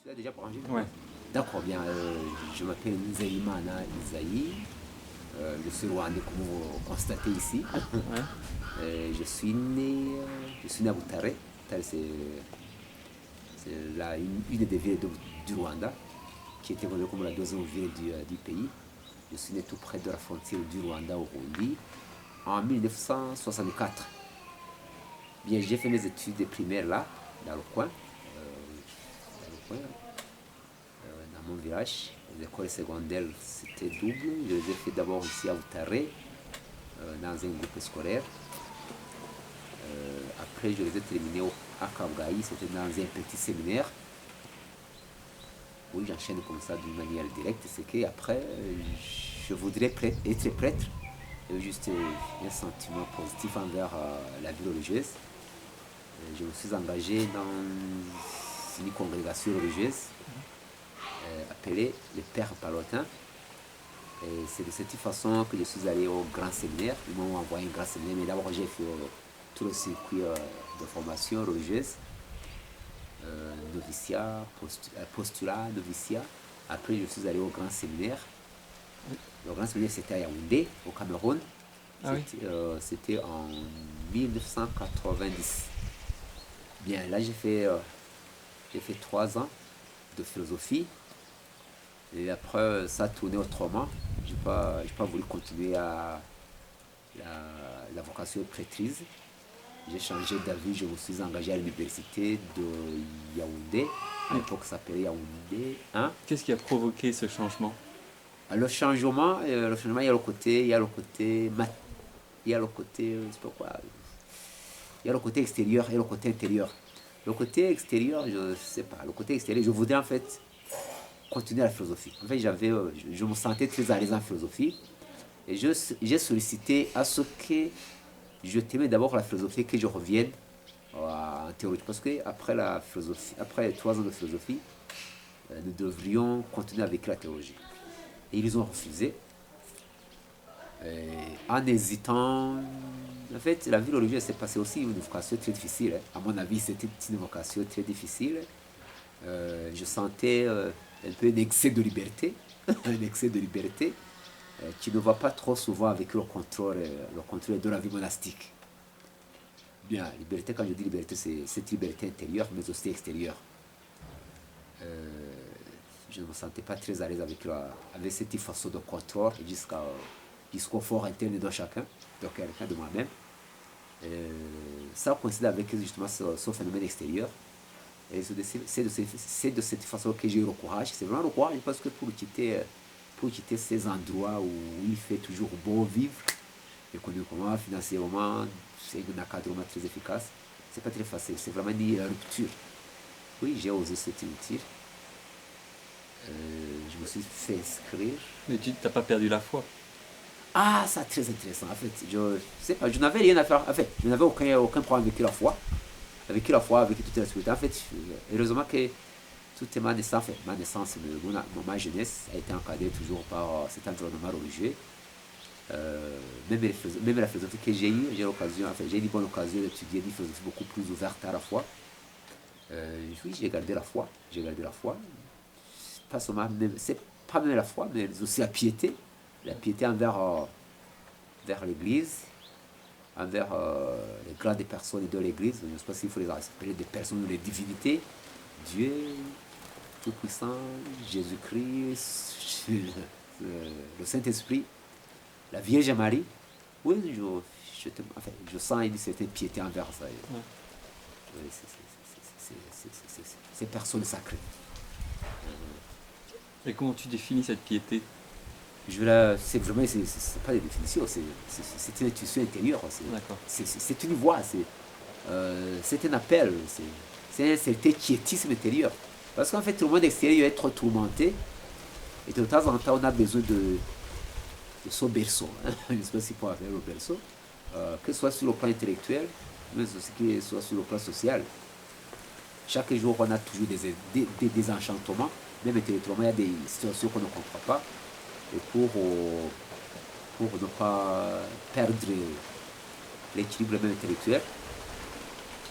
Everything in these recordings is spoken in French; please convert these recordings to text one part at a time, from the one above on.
Tu as déjà branché? Ouais. D'accord, bien. Je m'appelle Nzeyimana Isaïe. Je suis rwandais, comme vous constatez ici. Ouais. Je suis né à Butare. Butare, c'est une des villes du Rwanda, qui était connue comme la deuxième ville du pays. Je suis né tout près de la frontière du Rwanda au Burundi en 1964. Bien, j'ai fait mes études primaires là, dans le coin, dans mon village. Les écoles secondaires, c'était double. Je les ai fait d'abord ici à Butare, dans un groupe scolaire. Après, je les ai terminés à Kabgaï, c'était dans un petit séminaire. Oui, j'enchaîne comme ça d'une manière directe. C'est qu'après, je voudrais être prêtre. Juste un sentiment positif envers la vie religieuse. Je me suis engagé dans une congrégation religieuse appelée les Pères Palotins. Et c'est de cette façon que je suis allé au grand séminaire. Ils m'ont envoyé un grand séminaire, mais d'abord j'ai fait tout le circuit de formation religieuse, noviciat, postulat, noviciat. Après, je suis allé au grand séminaire. Le grand séminaire, c'était à Yaoundé, au Cameroun. Ah oui. C'était en 1990. Bien, là, j'ai fait 3 ans de philosophie. Et après, ça a tourné autrement. Je n'ai pas voulu continuer à la vocation de prêtrise. J'ai changé d'avis, je me suis engagé à l'université de Yaoundé. À l'époque, ça s'appelait Yaoundé 1. Qu'est-ce qui a provoqué ce changement? Le changement, il y a le côté, il y a le côté, je sais pas quoi, il y a le côté extérieur et le côté intérieur. Le côté extérieur, je ne sais pas, le côté extérieur, je voudrais en fait continuer la philosophie. En fait, je me sentais très à l'aise en philosophie et j'ai sollicité à ce que je t'aimais d'abord la philosophie, que je revienne en théorie. Parce que après 3 ans de philosophie, nous devrions continuer avec la théologie. Et ils ont refusé. En hésitant, en fait, la vie religieuse s'est passée aussi une vocation très difficile. À mon avis, c'était une vocation très difficile. Je sentais un peu un excès de liberté, un excès de liberté qui ne va pas trop souvent avec le contrôle de la vie monastique. Bien, liberté, quand je dis liberté, c'est cette liberté intérieure, mais aussi extérieure. Je ne me sentais pas très à l'aise avec cette façon de contrôle jusqu'au fort interne de chacun, de quelqu'un, de moi-même. Ça coïncide avec justement ce phénomène extérieur. Et c'est de cette façon que j'ai eu le courage. C'est vraiment le courage parce que pour quitter ces endroits où il fait toujours beau vivre, économiquement, financièrement, c'est un encadrement très efficace. C'est pas très facile, c'est vraiment une rupture. Oui, j'ai osé cette rupture. Je me suis fait inscrire. Mais tu n'as pas perdu la foi. Ah, c'est très intéressant. En fait, sais pas, je n'avais rien à faire. En fait, je n'avais aucun problème avec la foi. Avec toute la spiritualité. En fait, heureusement que toute ma naissance, ma jeunesse a été encadrée toujours par cet environnement religieux. Même la philosophie que j'ai eue, j'ai eu une bonne occasion d'étudier une philosophie beaucoup plus ouverte à la foi. Oui, j'ai gardé la foi. J'ai gardé la foi. Pas seulement, c'est pas même la foi, mais aussi la piété. La piété vers l'Église, envers les grandes personnes de l'Église. Je ne sais pas s'il faut les appeler des personnes ou des divinités. Dieu, Tout-Puissant, Jésus-Christ, le Saint-Esprit, la Vierge Marie. Oui, je sens une certaine piété envers ça. Ouais. Oui, ces personnes sacrées. Et comment tu définis cette piété? C'est vraiment, c'est pas des définitions, c'est une intuition intérieure, D'accord. c'est une voix, c'est un appel, c'est un certain quiétisme intérieur. Parce qu'en fait, le monde extérieur est trop tourmenté, et de temps en temps, on a besoin de son berceau. Je ne sais pas si on peut appeler le berceau, que ce soit sur le plan intellectuel, mais aussi que ce soit sur le plan social. Chaque jour, on a toujours des enchantements, même intellectuellement, il y a des situations qu'on ne comprend pas. Et pour ne pas perdre l'équilibre même intellectuel,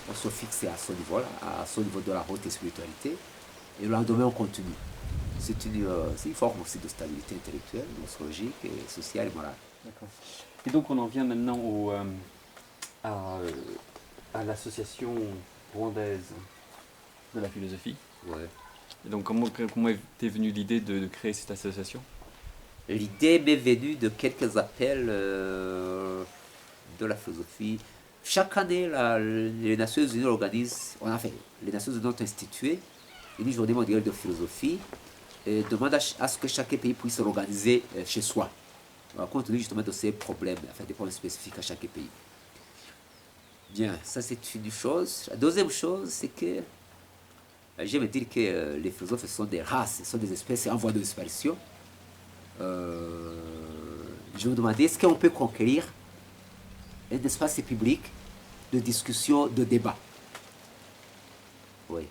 on se fixe à ce niveau-là, à ce niveau de la haute spiritualité. et le lendemain on continue. C'est une forme aussi de stabilité intellectuelle, sociologique, et sociale et morale. D'accord. Et donc on en vient maintenant à, euh, à l'association rwandaise de la philosophie. Ouais. Et donc comment t'es venue l'idée de créer cette association? L'idée m'est venue de quelques appels de la philosophie. Chaque année, les Nations Unies organisent, les Nations Unies ont institué une journée mondiale de philosophie et demandent à ce que chaque pays puisse s'organiser chez soi, compte tenu justement de ces problèmes, des problèmes spécifiques à chaque pays. Bien, ça c'est une chose. La deuxième chose, c'est que j'aime dire que les philosophes sont des races, sont des espèces en voie de disparition. Je me demandais, est-ce qu'on peut conquérir un espace public de discussion, de débat? Oui.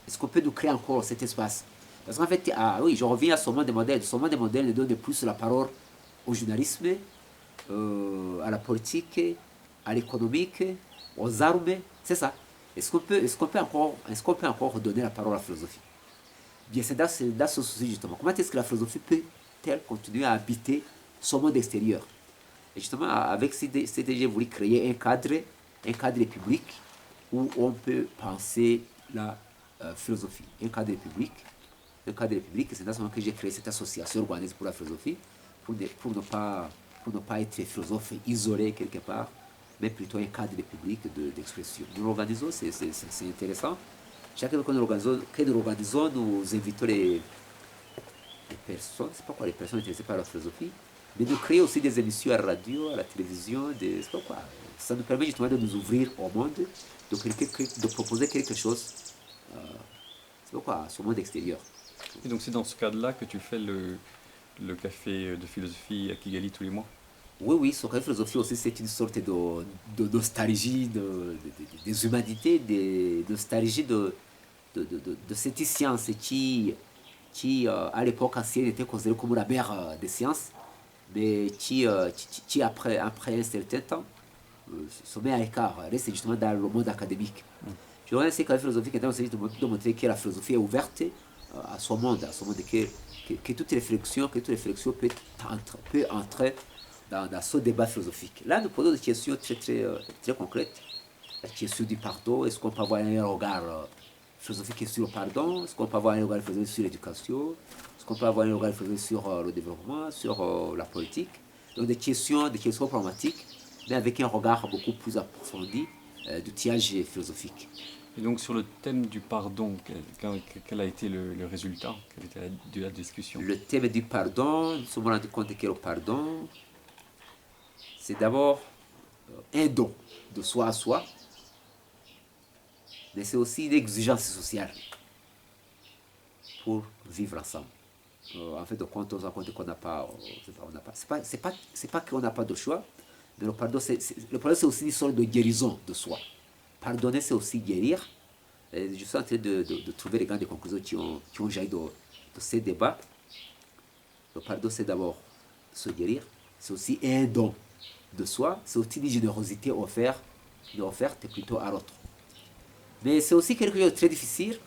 Est-ce qu'on peut nous créer encore cet espace? Parce qu'en fait, oui, je reviens à ce monde des modèles. Ce monde des modèles donne de plus la parole au journalisme, à la politique, à l'économique, aux armes. C'est ça. Est-ce qu'on peut encore donner la parole à la philosophie? Bien, c'est dans ce souci justement. Comment est-ce que la philosophie peut-elle continuer à habiter son monde extérieur? Et justement, avec cette idée, j'ai voulu créer un cadre public où on peut penser la philosophie. Un cadre public, c'est dans ce moment que j'ai créé cette association rwandaise pour la philosophie, pour ne pas être philosophe isolé quelque part, mais plutôt un cadre public d'expression. Nous l'organisons, c'est intéressant. Chaque fois que nous l'organisons, nous invitons les personnes, c'est pas quoi les personnes intéressées par la philosophie, mais de créer aussi des émissions à la radio, à la télévision, c'est pas quoi. Ça nous permet justement de nous ouvrir au monde, de proposer quelque chose, c'est pas quoi, sur le monde extérieur. Et donc c'est dans ce cadre-là que tu fais le café de philosophie à Kigali tous les mois? Oui, oui, sur la philosophie aussi, c'est une sorte de nostalgie des humanités, de nostalgie de cette science qui à l'époque ancienne, était considérée comme la mère des sciences, mais qui après un certain temps, se met à l'écart, reste justement dans le monde académique. Je dirais que la philosophie est aussi de montrer que la philosophie est ouverte à son monde, que toute réflexion peut entrer dans ce débat philosophique. Là, nous posons des questions très concrètes. La question du pardon, est-ce qu'on peut avoir un regard philosophique sur le pardon? Est-ce qu'on peut avoir un regard philosophique sur l'éducation? Est-ce qu'on peut avoir un regard philosophique sur le développement, sur la politique? Donc des questions pragmatiques, mais avec un regard beaucoup plus approfondi d'outillage philosophique. Et donc sur le thème du pardon, quel a été le résultat? Quelle était la discussion? Le thème du pardon, nous nous sommes rendus compte que le pardon, c'est d'abord un don de soi à soi, mais c'est aussi une exigence sociale pour vivre ensemble. En fait, de compte, on se rend compte qu'on n'a pas, c'est pas qu'on n'a pas de choix, mais le pardon, c'est aussi une sorte de guérison de soi. Pardonner, c'est aussi guérir. Et je suis en train de trouver les grandes conclusions qui ont jailli de ces débats. Le pardon, c'est d'abord se guérir, c'est aussi un don de soi, c'est aussi une générosité offerte plutôt à l'autre. Mais c'est aussi quelque chose de très difficile.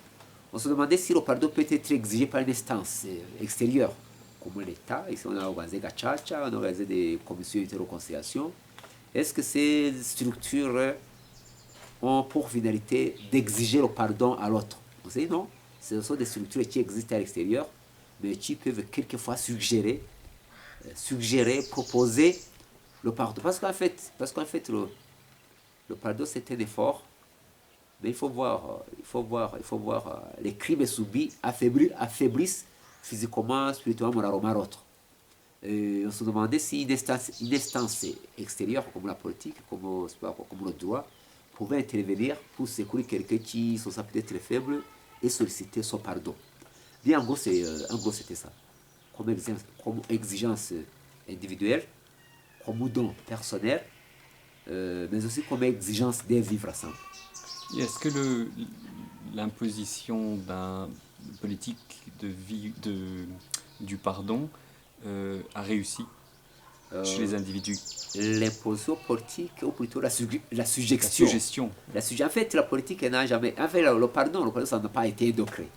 On se demandait si le pardon peut être exigé par une instance extérieure, comme l'État. Ici, on a organisé Gachacha, on a organisé des commissions de réconciliation. Est-ce que ces structures ont pour finalité d'exiger le pardon à l'autre? On se dit non, ce sont des structures qui existent à l'extérieur, mais qui peuvent quelquefois suggérer, proposer le pardon. Parce qu'en fait, le pardon, c'est un effort, mais il faut voir les crimes subis affaiblissent physiquement, spirituellement, moralement l'autre. On se demandait si une instance extérieure, comme la politique, comme le droit, pouvait intervenir pour secourir quelqu'un qui se sent peut-être faible et solliciter son pardon. Bien, en gros, c'était ça. Comme exigence individuelle, comme don personnel, mais aussi comme exigence de vivre ensemble. Est-ce que l'imposition d'un politique du pardon a réussi chez les individus? L'imposition politique, ou plutôt la suggestion. La suggestion. En fait, la politique n'a jamais... En fait, le pardon, ça n'a pas été décret.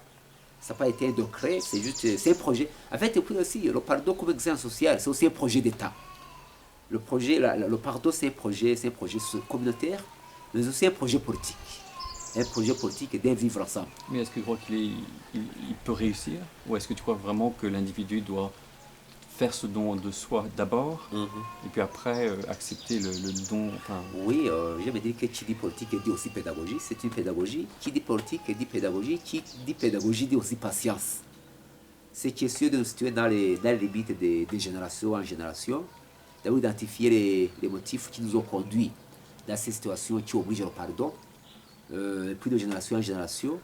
Ça n'a pas été un décret, c'est un projet. En fait, et puis aussi, le pardon comme exemple social, c'est aussi un projet d'État. Le pardon, c'est un projet communautaire, mais aussi un projet politique. Un projet politique d'un vivre ensemble. Mais est-ce que tu crois il peut réussir? Ou est-ce que tu crois vraiment que l'individu doit faire ce don de soi d'abord, et puis après accepter le don, enfin... Oui, je me dis que qui dit politique dit aussi pédagogie. C'est une pédagogie. Qui dit politique dit pédagogie. Qui dit pédagogie dit aussi patience. C'est question de nous situer dans les limites des générations en génération, d'avoir identifié les motifs qui nous ont conduits dans ces situations qui obligent au pardon, et puis de génération en génération,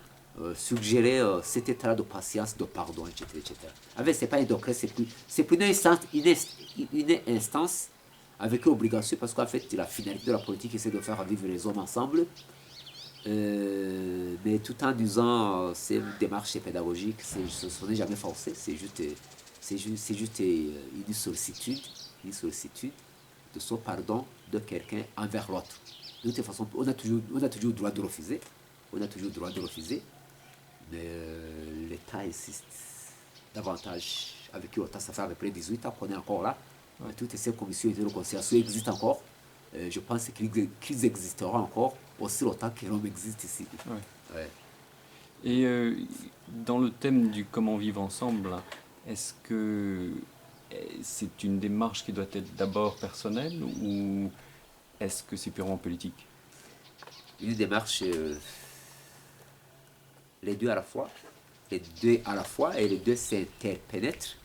suggérer cet état de patience, de pardon, etc. etc. En fait, ce n'est pas un décret, c'est plus une instance avec une obligation, parce qu'en fait, la finalité de la politique, c'est de faire vivre les hommes ensemble, mais tout en disant c'est une démarche pédagogique, ce n'est jamais forcé, c'est juste une sollicitude de son pardon de quelqu'un envers l'autre. De toute façon, on a toujours le droit de refuser, mais l'État insiste davantage avec l'OTAN, ça fait à peu près 18 ans qu'on est encore là. Ouais. Toutes ces commissions de réconciliation existent encore. Je pense qu'ils existeront encore aussi longtemps que l'homme existe ici. Ouais. Ouais. Et dans le thème du comment vivre ensemble, est-ce que c'est une démarche qui doit être d'abord personnelle ou est-ce que c'est purement politique? Une démarche, les deux à la fois, et les deux s'interpénètrent.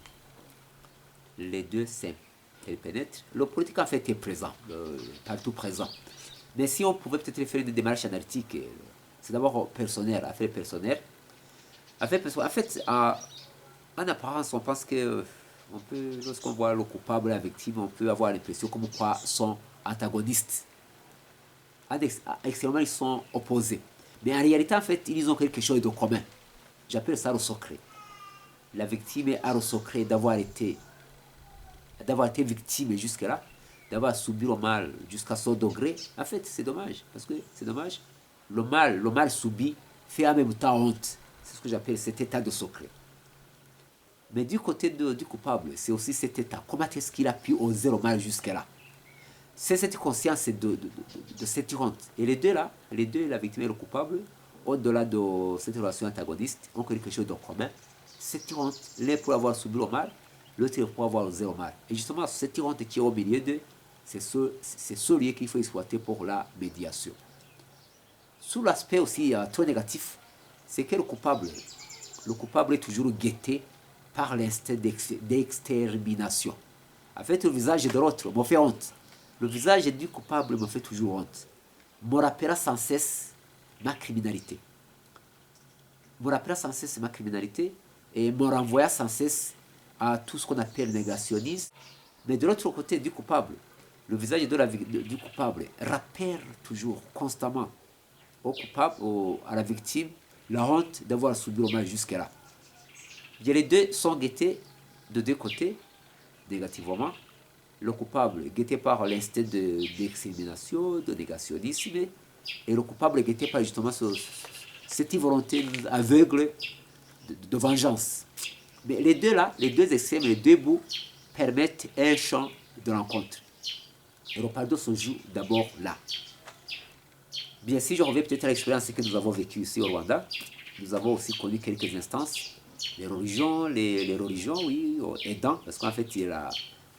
Le politique en fait est présent, partout présent. Mais si on pouvait peut-être faire des démarches analytiques, c'est d'abord personnel, affaire personnelle. En fait, en apparence, on pense que lorsqu'on voit le coupable et la victime, on peut avoir l'impression comme quoi sont antagonistes. Extrêmement, ils sont opposés. Mais en réalité, en fait, ils ont quelque chose de commun. J'appelle ça le secret. La victime a le secret d'avoir été victime jusque-là, d'avoir subi le mal jusqu'à son degré. En fait, c'est dommage, parce que c'est dommage. Le mal subi fait en même temps honte. C'est ce que j'appelle cet état de secret. Mais du côté du coupable, c'est aussi cet état. Comment est-ce qu'il a pu oser le mal jusque-là? C'est cette conscience de cette honte. Et les deux, la victime et le coupable, au-delà de cette relation antagoniste, ont quelque chose de commun. Cette honte, l'un pour avoir subi le mal, l'autre pour avoir osé le mal. Et justement, cette honte qui est au milieu d'eux, c'est ce lien qu'il faut exploiter pour la médiation. Sous l'aspect aussi trop négatif, c'est que le coupable est toujours guetté par l'instinct d'extermination. En fait, le visage de l'autre me fait honte. Le visage du coupable me fait toujours honte. Me rappellera sans cesse ma criminalité. Et me renvoie sans cesse à tout ce qu'on appelle négationnisme. Mais de l'autre côté du coupable, le visage du coupable rappelle toujours constamment au coupable, à la victime, la honte d'avoir subi le mal jusque-là. Les deux sont guettés de deux côtés, négativement. Le coupable guetté par l'instinct d'extermination, de négationnisme, et le coupable guetté par justement cette volonté aveugle de vengeance. Mais les deux extrêmes, les deux bouts permettent un champ de rencontre. Et le pardon se joue d'abord là. Bien, si je reviens peut-être à l'expérience que nous avons vécue ici au Rwanda, nous avons aussi connu quelques instances. Les religions, oui, aidant, parce qu'en fait, la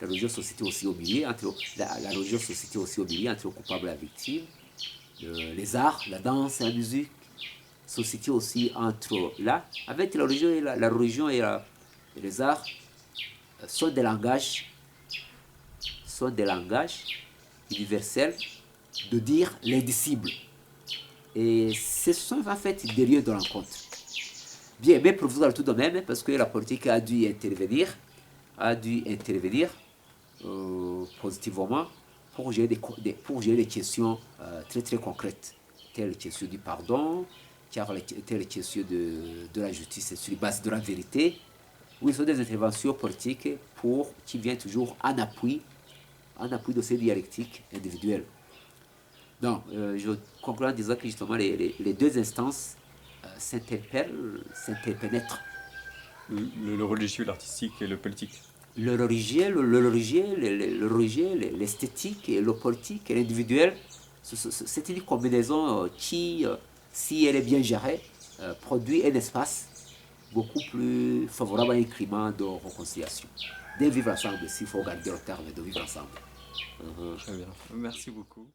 religion se situe aussi au milieu, la religion se situe aussi au milieu entre le coupable et la victime. Les arts, la danse et la musique se situent aussi entre là. En fait, la religion et les arts sont des langages universels de dire l'indicible. Et ce sont en fait des lieux de rencontre. Bien, mais pour vous tout de même, parce que la politique a dû intervenir positivement pour gérer des questions très très concrètes, telles les questions du pardon, telles les questions de la justice sur les bases de la vérité. Oui, ce sont des interventions politiques qui viennent toujours en appui de ces dialectiques individuelles. Donc, je conclue en disant que justement les deux instances s'interpénètrent. Le religieux, l'artistique et le politique. Le religieux, l'esthétique et le politique et l'individuel, c'est une combinaison qui, si elle est bien gérée, produit un espace beaucoup plus favorable à un climat de réconciliation. De vivre ensemble, s'il faut garder le terme de vivre ensemble. Très bien. Merci beaucoup.